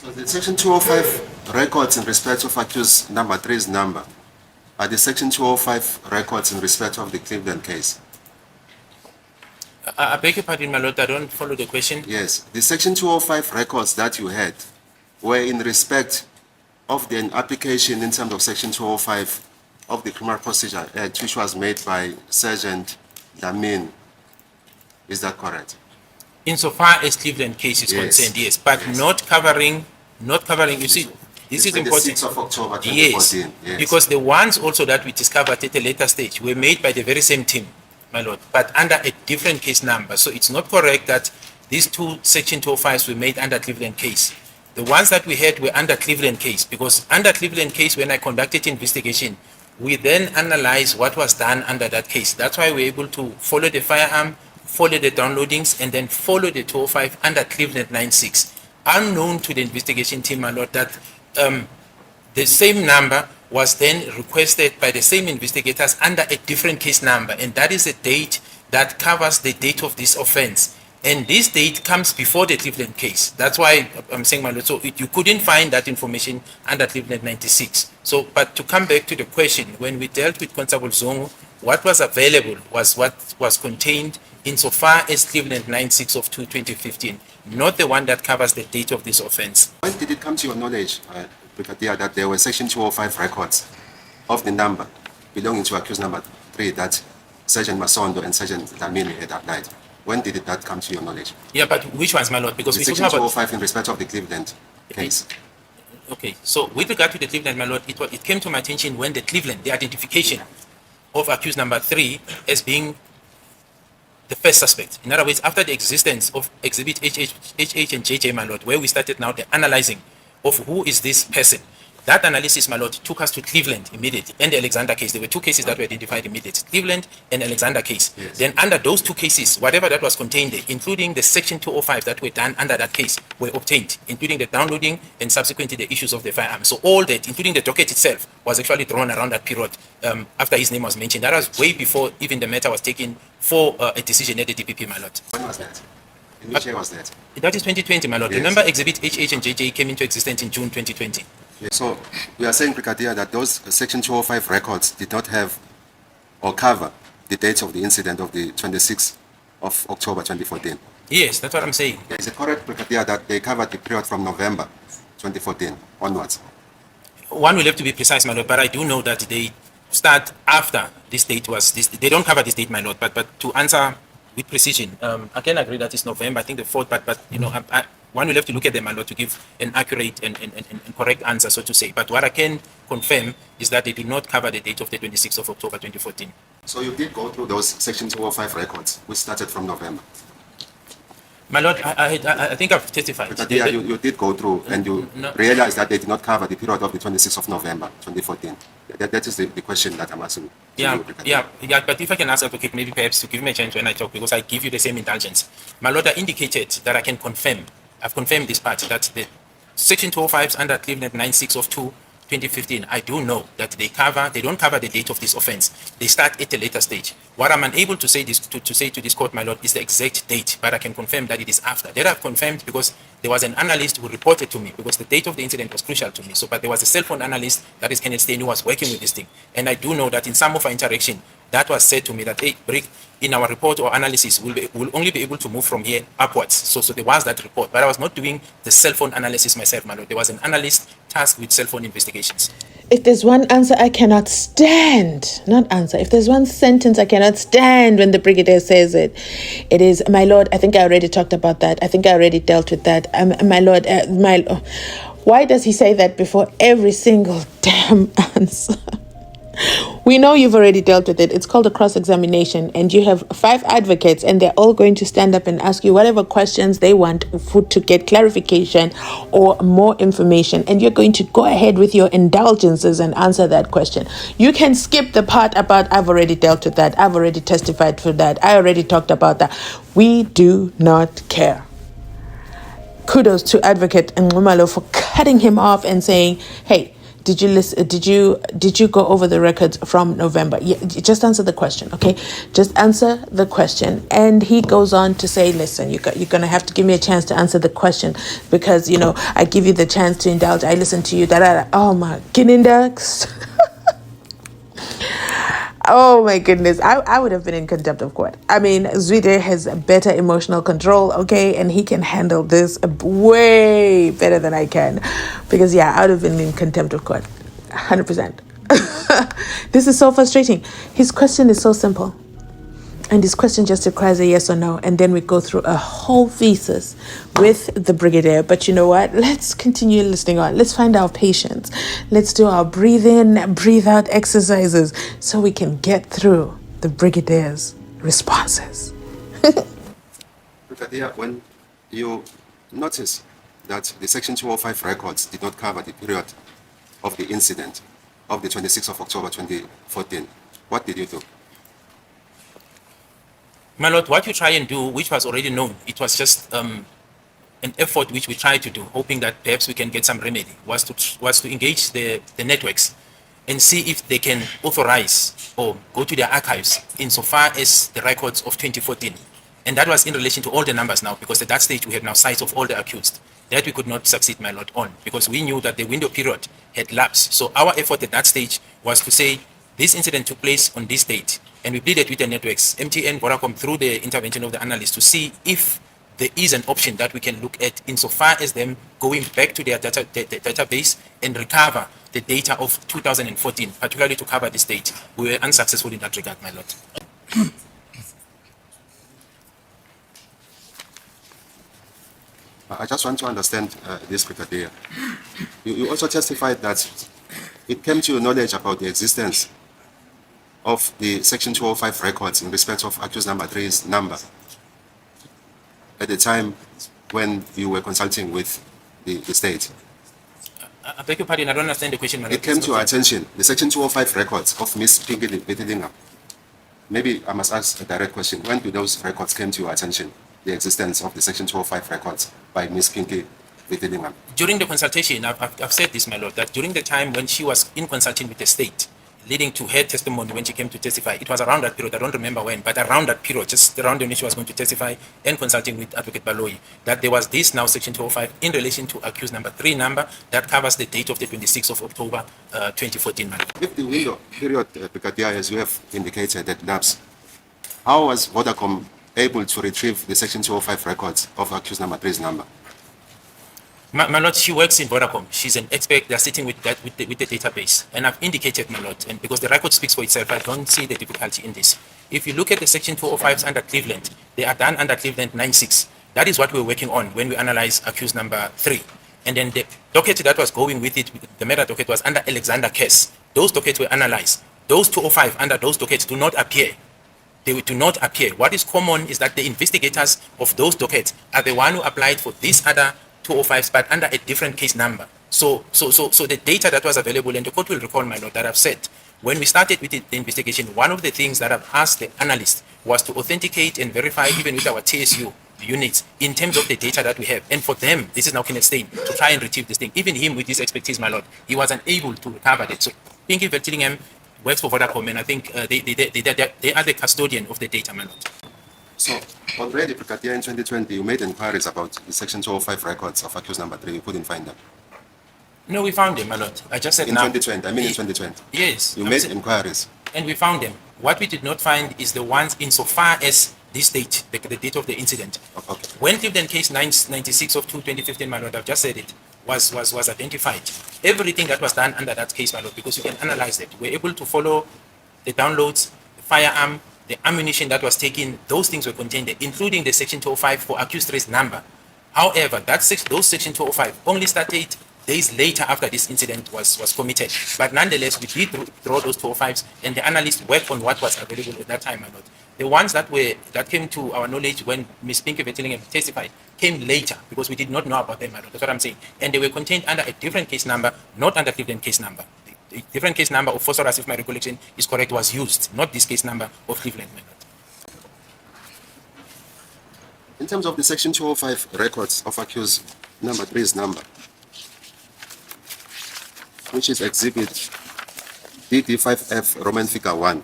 So the Section 205 records in respect of accused number 3's number are the Section 205 records in respect of the Cleveland case. I beg your pardon, my lord, I don't follow the question. Yes, the Section 205 records that you had were in respect of the application in terms of Section 205 of the Criminal Procedure Act, which was made by Sergeant Damin. Is that correct? Insofar as Cleveland case is concerned, yes, but yes. Not covering, you see, this is important. 6th of October 2014. Yes, because the ones also that we discovered at a later stage were made by the very same team, my lord, but under a different case number. So it's not correct that these two Section 205s were made under Cleveland case. The ones that we had were under Cleveland case, because under Cleveland case, when I conducted investigation, we then analyzed what was done under that case. That's why we're able to follow the firearm, follow the downloadings, and then follow the 205 under Cleveland 96. Unknown to the investigation team, my lord, that the same number was then requested by the same investigators under a different case number, and that is a date that covers the date of this offense. And this date comes before the Cleveland case. That's why I'm saying, my lord, so you couldn't find that information under Cleveland 96. So, but to come back to the question, when we dealt with Constable Zongo, what was available was what was contained insofar as Cleveland 96 of 2015, not the one that covers the date of this offense. When did it come to your knowledge, Brigadier, that there were Section 205 records of the number belonging to accused number 3 that Sergeant Masondo and Sergeant Damini had applied? When did that come to your knowledge? Yeah, but which ones, my lord? Because the we Section talk about 205 in respect of the Cleveland case. Okay, so with regard to the Cleveland, my lord, it came to my attention when the identification of accused number 3 as being the first suspect. In other words, after the existence of Exhibit HH and JJ, my lord, where we started now the analyzing of who is this person. That analysis, my lord, took us to Cleveland immediately, and the Alexander case. There were two cases that were identified immediately, Cleveland and Alexander case. Yes. Then under those two cases, whatever that was contained there, including the Section 205 that were done under that case, were obtained, including the downloading and subsequently the issues of the firearm. So all that, including the docket itself, was actually drawn around that period after his name was mentioned. That was way before even the matter was taken for a decision at the DPP, my lord. When was that? In which year was that? That is 2020, my lord. Yes. Remember, Exhibit HH and JJ came into existence in June 2020. Yeah, so we are saying, Brigadier, that those Section 205 records did not have or cover the dates of the incident of the 26th of October 2014. Yes, that's what I'm saying. Yeah, is it correct, Brigadier, that they covered the period from November 2014 onwards? One will have to be precise, my lord, but I do know that they start after this date was this. They don't cover this date, my lord. But to answer with precision, I can agree that it's November. I think the 4th. But you know, one will have to look at them, my lord, to give an accurate and correct answer, so to say. But what I can confirm is that they do not cover the date of the 26th of October 2014. So you did go through those Section 205 records, which started from November? My lord, I think I've testified. But yeah, you did go through and you realized that they did not cover the period of the 26th of November 2014. That is the question that I'm asking. Yeah, but if I can ask Advocate, maybe perhaps to give me a chance when I talk, because I give you the same indulgence. My lord, I indicated that I can confirm, I've confirmed this part, that the Section 205s under Cleveland 96 of 2015, I do know that they don't cover the date of this offense. They start at a later stage. What I'm unable to say to this court, my lord, is the exact date, but I can confirm that it is after. That I've confirmed because there was an analyst who reported to me, because the date of the incident was crucial to me. So, but there was a cell phone analyst, that is Kenneth Stein, who was working with this thing. And I do know that in some of our interaction, that was said to me that, hey, Brick, in our report or analysis, we'll only be able to move from here upwards. So there was that report, but I was not doing the cell phone analysis myself, my lord. There was an analyst tasked with cell phone investigations. If there's one answer I cannot stand, not answer, if there's one sentence I cannot stand when the Brigadier says it, it is, my lord, I think I already talked about that. I think I already dealt with that. My lord, why does he say that before every single damn answer? We know you've already dealt with it. It's called a cross-examination, and you have 5 advocates, and they're all going to stand up and ask you whatever questions they want to get clarification or more information, and you're going to go ahead with your indulgences and answer that question. You can skip the part about I've already dealt with that, I've already testified for that, I already talked about that. We do not care. Kudos to Advocate NXUMALO for cutting him off and saying, hey, Did you listen? Did you go over the records from November? Yeah, just answer the question, okay? Just answer the question. And he goes on to say, listen, you're gonna have to give me a chance to answer the question, because I give you the chance to indulge. I listen to you. Oh my goodness. Oh my goodness. I would have been in contempt of court. I mean, Zwide has better emotional control, okay? And he can handle this way better than I can. Because, yeah, I would have been in contempt of court. 100%. This is so frustrating. His question is so simple. And this question just requires a yes or no. And then we go through a whole thesis with the Brigadier. But you know what? Let's continue listening on. Let's find our patience. Let's do our breathe in, breathe out exercises so we can get through the Brigadier's responses. Brigadier, when you notice that the Section 205 records did not cover the period of the incident of the 26th of October 2014, what did you do? My lord, what you try and do, which was already known, it was just an effort which we tried to do, hoping that perhaps we can get some remedy, was to engage the networks and see if they can authorize or go to their archives insofar as the records of 2014. And that was in relation to all the numbers now, because at that stage we had now sites of all the accused. That we could not succeed, my lord, on, because we knew that the window period had lapsed. So our effort at that stage was to say, this incident took place on this date. And we pleaded with the networks, MTN, Vodacom, through the intervention of the analyst, to see if there is an option that we can look at insofar as them going back to their database and recover the data of 2014, particularly to cover this date. We were unsuccessful in that regard, my lord. I just want to understand this, Brigadier. You also testified that it came to your knowledge about the existence of the Section 205 records in respect of accused number 3's number at the time when you were consulting with the state. I beg your pardon, I don't understand the question. It came to your attention, the Section 205 records of Miss Pinky Vitilinger. Maybe I must ask a direct question. When do those records came to your attention, the existence of the Section 205 records by Miss Pinky Vitilinger? During the consultation, I've said this, my lord, that during the time when she was in consulting with the state, leading to her testimony when she came to testify, it was around that period, I don't remember when, but around that period, just around when she was going to testify and consulting with Advocate Baloyi, that there was this now Section 205 in relation to accused number 3 number that covers the date of the 26th of October 2014. If the window period, Brigadier, as you have indicated, that lapsed, how was Vodacom able to retrieve the Section 205 records of accused number 3's number? My lord, she works in Vodacom. She's an expert. They're sitting with that with the database, and I've indicated, my lord, and because the record speaks for itself, I don't see the difficulty in this. If you look at the Section 205s under Cleveland, they are done under Cleveland 96. That is what we're working on when we analyze accused number 3. And then the docket that was going with it, the meta docket, was under Alexander case. Those dockets were analyzed. Those 205 under those dockets do not appear. They do not appear. What is common is that the investigators of those dockets are the one who applied for these other 205s, but under a different case number. So the data that was available, and the court will recall, my lord, that I've said, when we started with the investigation, one of the things that I've asked the analyst was to authenticate and verify, even with our TSU units, in terms of the data that we have. And for them, this is now Kenneth Stein, to try and retrieve this thing. Even him, with his expertise, my lord, he was unable to recover it. So Pinky Vertillingham works for Vodacom, and I think they are the custodian of the data, my lord. So, already, Brigadier, in 2020, you made inquiries about the Section 205 records of accused number 3. You couldn't find them. No, we found them, my lord. I just said in now. 2020, I mean in 2020. Yes. You made inquiries. And we found them. What we did not find is the ones insofar as this date, the date of the incident. Okay. When Cleveland case 96 of 2015, my lord, I've just said it, was identified. Everything that was done under that case, my lord, because you can analyze it. We're able to follow the downloads, the firearm, the ammunition that was taken, those things were contained there, including the Section 205 for accused race number. However, those Section 205 only started days later after this incident was committed. But nonetheless, we did draw those 205s, and the analysts worked on what was available at that time, my lord. The ones that came to our knowledge when Ms. Pinky Vertillingham testified came later, because we did not know about them, my lord. That's what I'm saying. And they were contained under a different case number, not under Cleveland case number. The different case number of phosphorus, if my recollection is correct, was used, not this case number of Cleveland, my lord. In terms of the Section 205 records of accused number 3's number, which is exhibit DD5F Roman figure 1.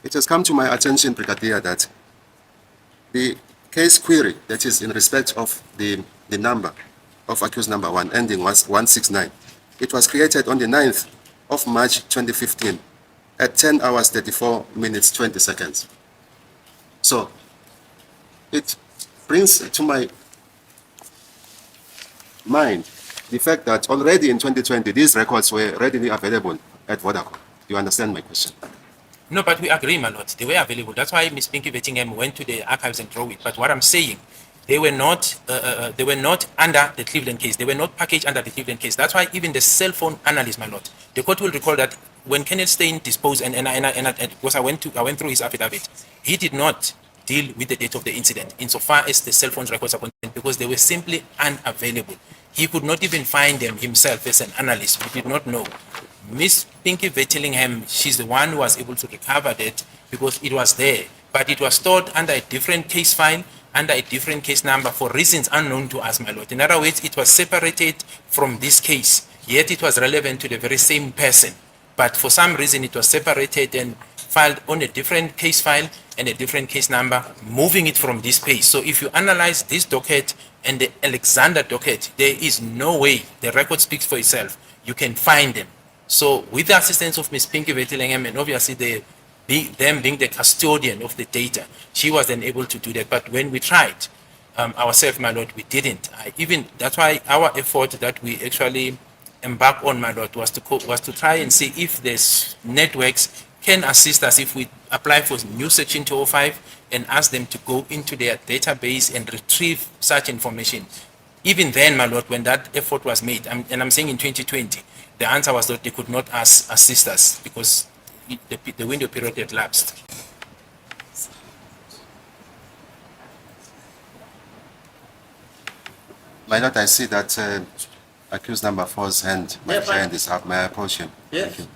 It has come to my attention, Brigadier, that the case query that is in respect of the number of accused number 1 ending was 169. It was created on the 9th of March 2015 at 10 hours 34 minutes 20 seconds. So it brings to my mind the fact that already in 2020 these records were readily available at Vodacom. You understand my question? No, but we agree, my lord. They were available. That's why Miss Pinky Vettingham went to the archives and drew it. But what I'm saying, they were not under the Cleveland case. They were not packaged under the Cleveland case. That's why even the cell phone analyst, my lord, the court will recall that when Kenneth Stein disposed, because I went through his affidavit, he did not deal with the date of the incident insofar as the cell phone records are concerned, because they were simply unavailable. He could not even find them himself as an analyst. We did not know. Miss Pinky Vettingham, she's the one who was able to recover that because it was there, but it was stored under a different case file, under a different case number for reasons unknown to us, my lord. In other words, it was separated from this case, yet it was relevant to the very same person. But for some reason, it was separated and filed on a different case file and a different case number, moving it from this page. So if you analyze this docket and the Alexander docket, there is no way, the record speaks for itself, you can find them. So with the assistance of Ms. Pinky Vettingham and obviously them being the custodian of the data, she was then able to do that. But when we tried ourselves, my lord, we didn't. That's why our effort that we actually embarked on, my lord, was to try and see if there's networks can assist us if we apply for new section 205 and ask them to go into their database and retrieve such information. Even then, my lord, when that effort was made, and I'm saying in 2020, the answer was that they could not assist us because the window period had lapsed. My lord, I see that accused number 4's hand, my hand is up. May I approach him? Yes. Thank you.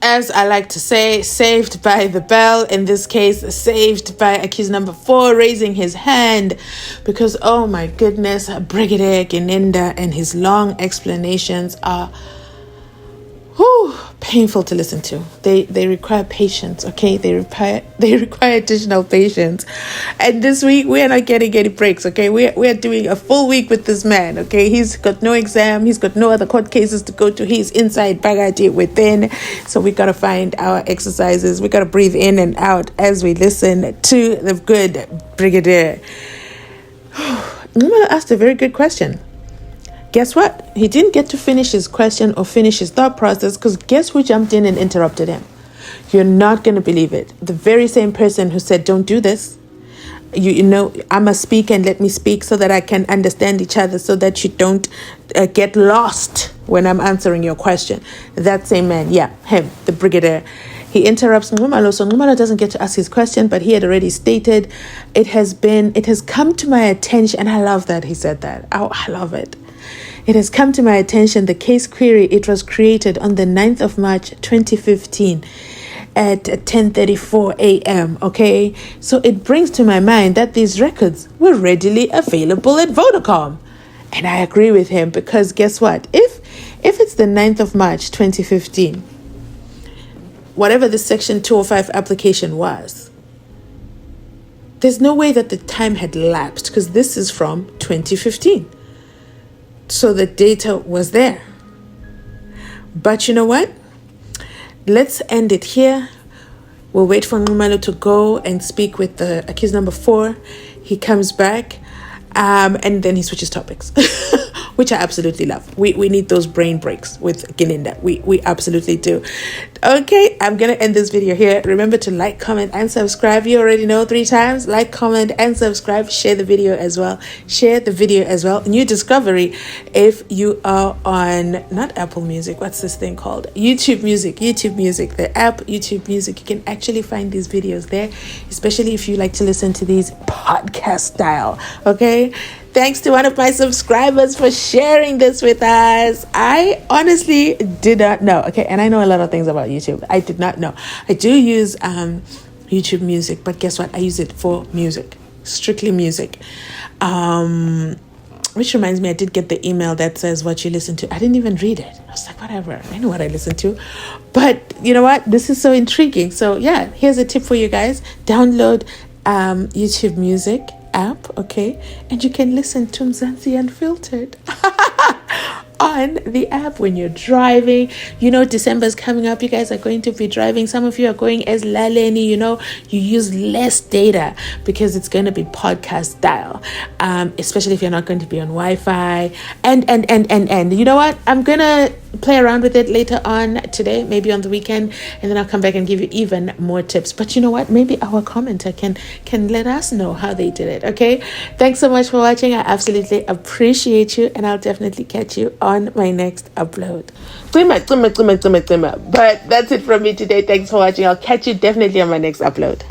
As I like to say, saved by the bell, in this case, saved by accused number 4 raising his hand, because, oh my goodness, Brigadier Gininda and his long explanations are painful to listen to. They require patience, okay? They require additional patience. And this week, we are not getting any breaks, okay? We are doing a full week with this man, okay? He's got no exam. He's got no other court cases to go to. He's inside Brigadier within. So we got to find our exercises. We got to breathe in and out as we listen to the good Brigadier. I'm going to ask a very good question. Guess what? He didn't get to finish his question or finish his thought process because guess who jumped in and interrupted him? You're not going to believe it. The very same person who said, don't do this. You know, I must speak and let me speak so that I can understand each other so that you don't get lost when I'm answering your question. That same man, yeah, him, the Brigadier. He interrupts NXUMALO, so NXUMALO doesn't get to ask his question, but he had already stated, it has come to my attention, and I love that he said that. Oh, I love it. It has come to my attention, the case query, it was created on the 9th of March, 2015 at 10:34 a.m., okay? So it brings to my mind that these records were readily available at Vodacom. And I agree with him because guess what? If it's the 9th of March, 2015, whatever the Section 205 application was, there's no way that the time had lapsed because this is from 2015. So the data was there. But you know what? Let's end it here. We'll wait for NXUMALO to go and speak with the accused number 4. He comes back and then he switches topics, which I absolutely love. We need those brain breaks with Gininda. We absolutely do. Okay, I'm going to end this video here. Remember to like, comment, and subscribe. You already know 3 times. Like, comment, and subscribe. Share the video as well. New discovery if you are on, not Apple Music. What's this thing called? YouTube Music. The app YouTube Music. You can actually find these videos there, especially if you like to listen to these podcast style. Okay? Thanks to one of my subscribers for sharing this with us. I honestly did not know. Okay, and I know a lot of things about YouTube. I did not know. I do use YouTube Music, but guess what? I use it for music, strictly music. which reminds me, I did get the email that says what you listen to. I didn't even read it. I was like, whatever, I know what I listen to. But you know what? This is so intriguing. So yeah, here's a tip for you guys. Download YouTube Music app, okay? And you can listen to Mzansi Unfiltered on the app when you're driving. You know, December's coming up. You guys are going to be driving. Some of you are going as Laleni, you know, you use less data because it's going to be podcast style, especially if you're not going to be on Wi-Fi. And you know what? I'm going to play around with it later on today, maybe on the weekend, and then I'll come back and give you even more tips. But you know what? Maybe our commenter can let us know how they did it, okay? Thanks so much for watching. I absolutely appreciate you, and I'll definitely catch you on my next upload. But that's it from me today. Thanks for watching. I'll catch you definitely on my next upload.